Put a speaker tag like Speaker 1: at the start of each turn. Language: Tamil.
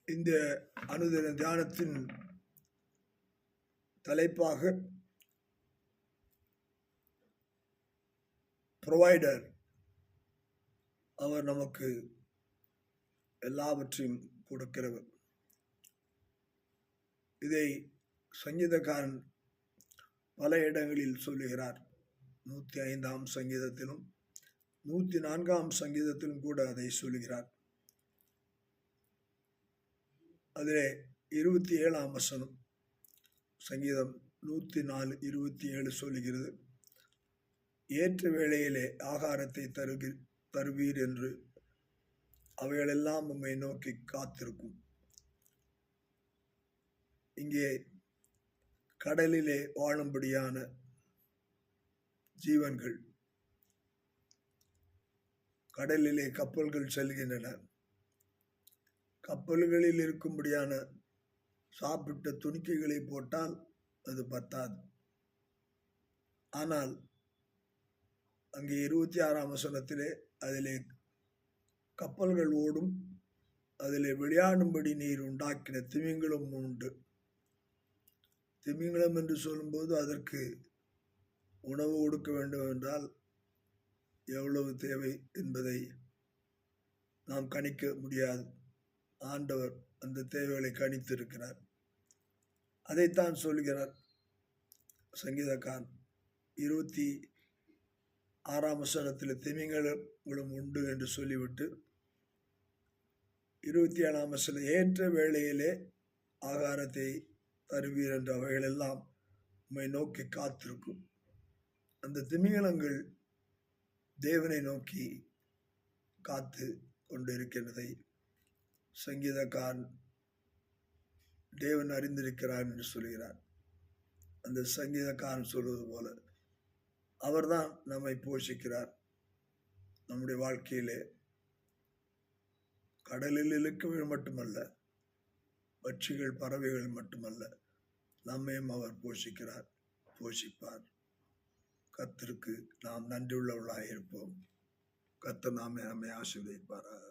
Speaker 1: இந்த அனுதின தியானத்தின் தலைப்பாக ப்ரொவைடர், அவர் நமக்கு எல்லாவற்றையும் கொடுக்கிறவர். இதை சங்கீதக்காரன் பல இடங்களில் சொல்லுகிறார். 105ஆம் சங்கீதத்திலும் 104ஆம் சங்கீதத்திலும் கூட அதை சொல்லுகிறார். அதிலே 27ஆம் வசனம், சங்கீதம் 104:27 சொல்லுகிறது, ஏற்ற வேளையிலே ஆகாரத்தை தருவீர் என்று அவைகளெல்லாம் உம்மை நோக்கி காத்திருக்கும். இங்கே கடலிலே வாழும்படியான ஜீவன்கள், கடலிலே கப்பல்கள் செல்கின்றன. கப்பல்களில் இருக்கும்படியான சாப்பிட்ட துணிக்கைகளை போட்டால் அது பத்தாது. ஆனால் அங்கே 26ஆம் வசனத்திலே அதிலே கப்பல்கள் ஓடும், அதிலே விளையாடும்படி நீர் உண்டாக்கின திமிங்கலம் உண்டு. திமிங்கலம் என்று சொல்லும்போது அதற்கு உணவு கொடுக்க வேண்டும் என்றால் எவ்வளவு தேவை என்பதை நாம் கணிக்க முடியாது. ஆண்டவர் அந்த தேவைகளை கணித்திருக்கிறார். அதைத்தான் சொல்கிறார் சங்கீதக்காரன். 26ஆம் வசனத்தில் திமிங்கலங்களும் உண்டு என்று சொல்லிவிட்டு 27ஆம் வசனம், ஏற்ற வேளையிலே ஆகாரத்தை தருவீர் என்ற அவைகளெல்லாம் உம்மை நோக்கி காத்திருக்கும். அந்த திமிங்கலங்கள் தேவனை நோக்கி காத்து கொண்டிருக்கிறதை சங்கீதக்காரன் தேவன் அறிந்திருக்கிறார் என்று சொல்கிறார். அந்த சங்கீதக்காரன் சொல்வது போல அவர்தான் நம்மை போஷிக்கிறார். நம்முடைய வாழ்க்கையிலே கடலில் இருக்கவே மட்டுமல்ல, பட்சிகள் பறவைகள் மட்டுமல்ல, நம்மையும் அவர் போஷிப்பார். கர்த்தருக்கு நாம் நன்றியுள்ளவர்களாக இருப்போம். கர்த்தர் நம்மை ஆசீர்வதிப்பாராக.